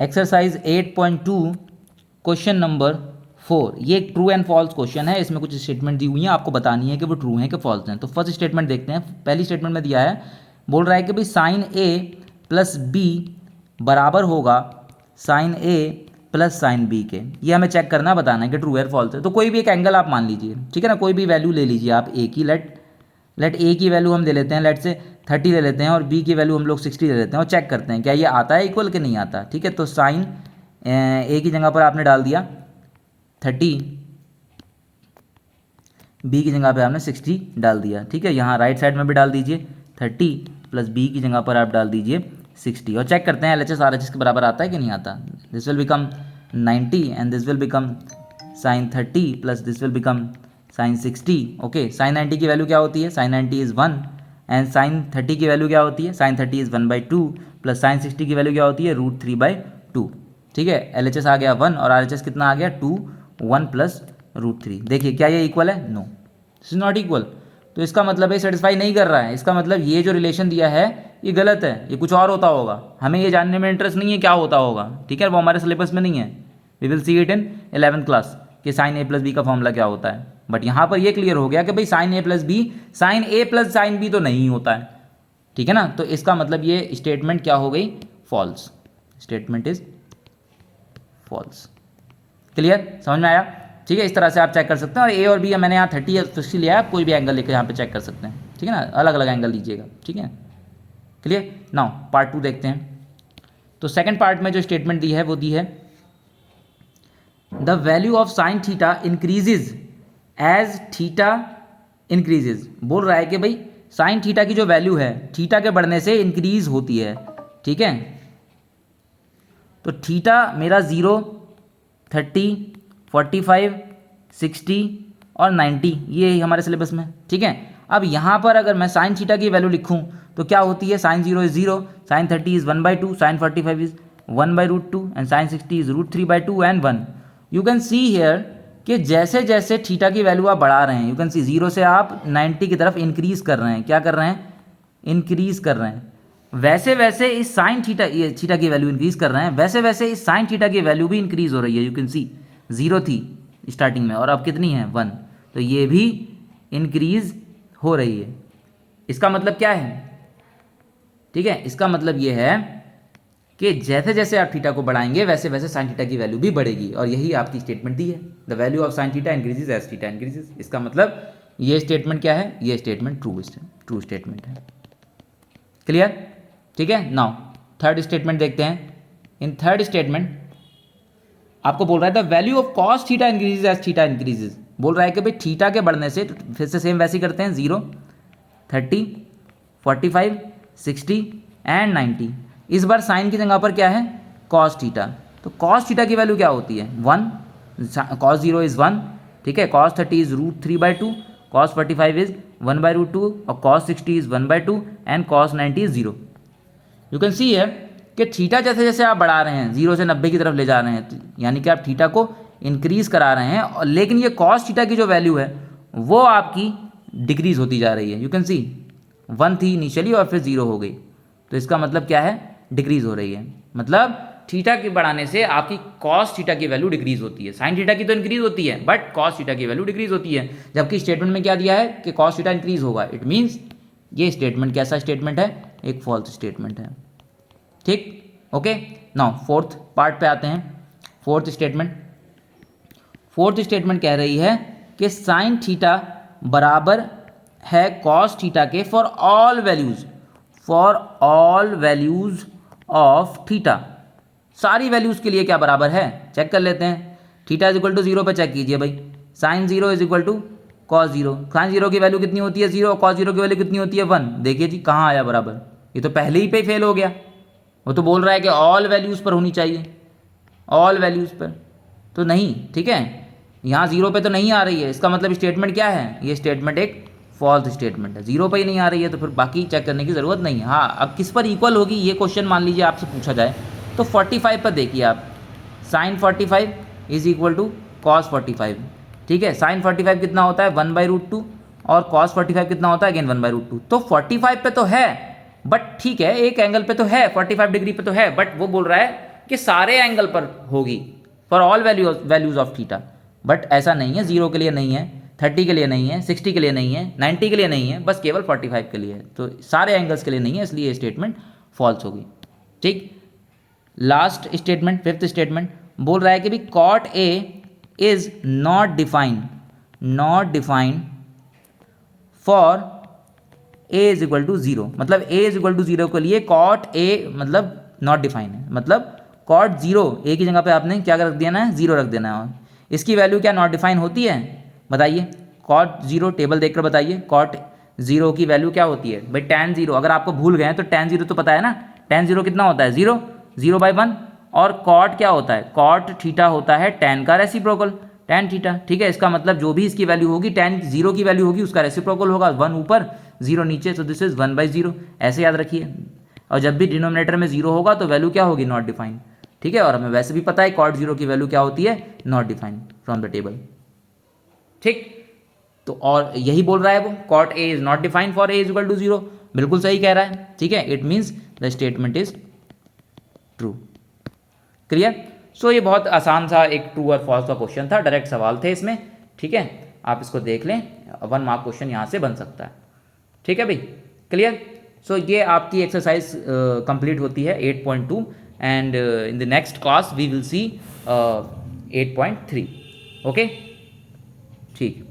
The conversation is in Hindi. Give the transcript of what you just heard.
Exercise 8.2 question number 4। ये एक ट्रू एंड फॉल्स क्वेश्चन है। इसमें कुछ स्टेटमेंट दी हुई हैं, आपको बतानी है कि वो ट्रू हैं कि फॉल्स हैं। तो फर्स्ट स्टेटमेंट देखते हैं। पहली स्टेटमेंट में दिया है, बोल रहा है कि भाई साइन ए प्लस बी बराबर होगा sign A plus sine B के। ये हमें चेक करना, बताना है कि ट्रू है फॉल्स है। तो कोई भी एक एंगल आप मान लीजिए, ठीक है ना, कोई भी वैल्यू ले लीजिए आप ए की। लेट ए की वैल्यू हम ले लेते हैं, लेट से 30 ले लेते हैं, और बी की वैल्यू हम लोग 60 ले लेते हैं, और चेक करते हैं क्या ये आता है इक्वल कि नहीं आता। ठीक है, तो साइन ए की जगह पर आपने डाल दिया 30, बी की जगह पे आपने 60 डाल दिया। ठीक है, यहाँ राइट साइड में भी डाल दीजिए 30 प्लस बी की जगह पर आप डाल दीजिए 60, और चेक करते हैं LHS RHS के बराबर आता है कि नहीं आता। This will become 90 and this will become sine 30 plus this will become sine 60। Okay, sine 90 की वैल्यू क्या होती है, साइन 90 इज़ 1, एंड साइन 30 की वैल्यू क्या होती है, साइन 30 इज़ 1/2, प्लस साइन 60 की वैल्यू क्या होती है, √3/2। ठीक है, LHS आ गया 1 और RHS कितना आ गया 2, 1 प्लस √3। देखिए क्या ये इक्वल है, no this is not equal. तो इसका मतलब ये सेटिस्फाई नहीं कर रहा है। इसका मतलब ये जो रिलेशन दिया है ये गलत है, ये कुछ और होता होगा। हमें ये जानने में इंटरेस्ट नहीं है क्या होता होगा, ठीक है, वो हमारे सिलेबस में नहीं है। We will see it in 11th class कि साइन ए प्लस बी का फॉर्मूला क्या होता है। बट यहाँ पर ये क्लियर हो गया कि भाई sign A plus B, sign A plus sine B तो नहीं होता है। ठीक है ना, तो इसका मतलब ये स्टेटमेंट क्या हो गई, false. Statement is false. Clear, समझ में आया। ठीक है, इस तरह से आप चेक कर सकते हैं। और ए और बी मैंने यहाँ 30 या 60 लिया है, कोई भी एंगल लेकर यहाँ पे चेक कर सकते हैं। ठीक है ना, अलग अलग एंगल लीजिएगा। ठीक है, क्लियर। नाउ पार्ट 2 देखते हैं। तो सेकंड पार्ट में जो स्टेटमेंट दी है वो दी है, the value of sine theta increases as theta increases. बोल रहा है कि भाई साइन थीटा की जो वैल्यू है थीटा के बढ़ने से इंक्रीज होती है। ठीक है, तो थीटा मेरा 0, 30, 45, 60 और 90 ये हमारे सिलेबस में। ठीक है, अब यहाँ पर अगर मैं साइन थीटा की वैल्यू लिखूँ तो क्या होती है, sine 0 is 0, sine 30 is 1/2, sine 45 is 1/√2 and sine 60 is √3/2 and 1। You can see here कि जैसे जैसे थीटा की वैल्यू आप बढ़ा रहे हैं, यू कैन सी 0 से आप 90 की तरफ इंक्रीज कर रहे हैं। क्या कर रहे हैं, इंक्रीज कर रहे हैं। वैसे वैसे इस साइन थीटा, ये थीटा की वैल्यू इंक्रीज कर रहे हैं, वैसे वैसे इस साइन थीटा की वैल्यू भी इंक्रीज हो रही है। यू कैन सी 0 थी स्टार्टिंग में और अब कितनी है 1, तो ये भी इंक्रीज हो रही है। इसका मतलब क्या है, ठीक है, इसका मतलब ये है कि जैसे जैसे आप थीटा को बढ़ाएंगे वैसे वैसे साइन थीटा की वैल्यू भी बढ़ेगी। और यही आपकी स्टेटमेंट दी है, the value of sine theta increases as theta increases. इसका मतलब ये स्टेटमेंट क्या है, ये स्टेटमेंट ट्रू स्टेटमेंट है। क्लियर, ठीक है। नाउ थर्ड स्टेटमेंट देखते हैं। इन थर्ड स्टेटमेंट आपको बोल रहा है the value of cos theta increases as theta increases. बोल रहा है कि भाई थीटा के बढ़ने से, तो फिर से सेम वैसे ही करते हैं, 0, 30, 45, 60 एंड 90। इस बार साइन की जगह पर क्या है, कॉस थीटा। तो कॉस थीटा की वैल्यू क्या होती है 1, कॉस 0 इज़ 1, ठीक है, कॉस 30 इज़ √3/2, कॉस 45 इज़ 1/√2 और cos 60 is 1/2 and cos 90 is 0। You can सी है कि थीटा जैसे जैसे आप बढ़ा रहे हैं 0 से 90 की तरफ ले जा रहे हैं, तो यानी कि आप थीटा को इंक्रीज करा रहे हैं, और लेकिन ये कॉस थीटा की जो वैल्यू है वो आपकी डिक्रीज होती जा रही है। यू कैन सी 1 थी इनिशियली और फिर 0 हो गई, तो इसका मतलब क्या है, डिक्रीज हो रही है। मतलब थीटा के बढ़ाने से आपकी कॉस थीटा की वैल्यू डिक्रीज होती है। साइन थीटा की तो इंक्रीज होती है बट कॉस थीटा की वैल्यू डिक्रीज होती है। जबकि स्टेटमेंट में क्या दिया है कि कॉस थीटा इंक्रीज होगा। इट मीन्स ये स्टेटमेंट कैसा स्टेटमेंट है, एक फॉल्स स्टेटमेंट है। ठीक, ओके। नाउ फोर्थ पार्ट पे आते हैं। फोर्थ स्टेटमेंट कह रही है कि साइन थीटा बराबर है कॉस थीटा के for all values of theta. सारी वैल्यूज के लिए क्या बराबर है, चेक कर लेते हैं। थीटा इज इक्वल टू 0 पे चेक कीजिए भाई, sine 0 is equal to cos 0। Sine 0 की वैल्यू कितनी होती है 0, और कॉस 0 की वैल्यू कितनी होती है 1। देखिए जी कहाँ आया बराबर, ये तो पहले ही पे फेल हो गया। वो तो बोल रहा है कि ऑल वैल्यूज पर होनी चाहिए, ऑल वैल्यूज पर तो नहीं। ठीक है, यहाँ 0 पे तो नहीं आ रही है, इसका मतलब स्टेटमेंट क्या है, ये स्टेटमेंट एक फॉल्स स्टेटमेंट है। 0 पे ही नहीं आ रही है तो फिर बाकी चेक करने की ज़रूरत नहीं है। हाँ, अब किस पर इक्वल होगी, ये क्वेश्चन मान लीजिए आपसे पूछा जाए तो 45 पर देखिए आप, sine 45 is equal to cos 45। ठीक है, साइन 45 कितना होता है 1/√2 और कॉस 45 कितना होता है अगेन 1/√2। तो 45 पे तो है, बट ठीक है एक एंगल पे तो है, 45 डिग्री पे तो है, बट वो बोल रहा है कि सारे एंगल पर होगी for all values of theta, but ऐसा नहीं है, 0 के लिए नहीं है, 30 के लिए नहीं है, 60 के लिए नहीं है, 90 के लिए नहीं है, बस केवल 45 के लिए है। तो सारे एंगल्स के लिए नहीं है, इसलिए ये स्टेटमेंट फॉल्स होगी। ठीक, लास्ट स्टेटमेंट, फिफ्थ स्टेटमेंट बोल रहा है कि भी cot A is not defined for A is equal to 0, मतलब ए इज इक्वल टू 0 के लिए कॉट ए मतलब नॉट डिफाइन है, मतलब कॉट 0 ए की जगह पे आपने क्या रख देना है, 0 रख देना है। और इसकी वैल्यू क्या नॉट डिफाइन होती है, बताइए, कॉट 0 टेबल देखकर बताइए, कॉट 0 की वैल्यू क्या होती है भाई, tan 0। अगर आपको भूल गए हैं तो tan 0 तो पता है ना, tan 0 कितना होता है, 0, 0/1। और कॉट क्या होता है, कॉट थीटा होता है tan का रेसिप्रोकल, tan थीटा। ठीक है, इसका मतलब जो भी इसकी वैल्यू होगी, tan 0 की वैल्यू होगी, उसका रेसिप्रोकल होगा, 1 ऊपर 0 नीचे, तो दिस इज 1/0, ऐसे याद रखिए। और जब भी डिनोमिनेटर में 0 होगा तो वैल्यू क्या होगी, नॉट डिफाइंड। ठीक है, और हमें वैसे भी पता है कॉट 0 की वैल्यू क्या होती है, not defined from the table. ठीक, तो और यही बोल रहा है वो, cot A is not defined for A is equal to 0, बिल्कुल सही कह रहा है। ठीक है, it means the statement is true. Clear? So ये बहुत आसान सा एक ट्रू और फॉल्स का क्वेश्चन था, डायरेक्ट सवाल थे इसमें। ठीक है, आप इसको देख लें, 1 मार्क क्वेश्चन यहाँ से बन सकता है। ठीक है भाई, क्लियर? सो ये आपकी एक्सरसाइज कंप्लीट होती है 8.2, and in the next class we will see 8.3। Okay, ठीक।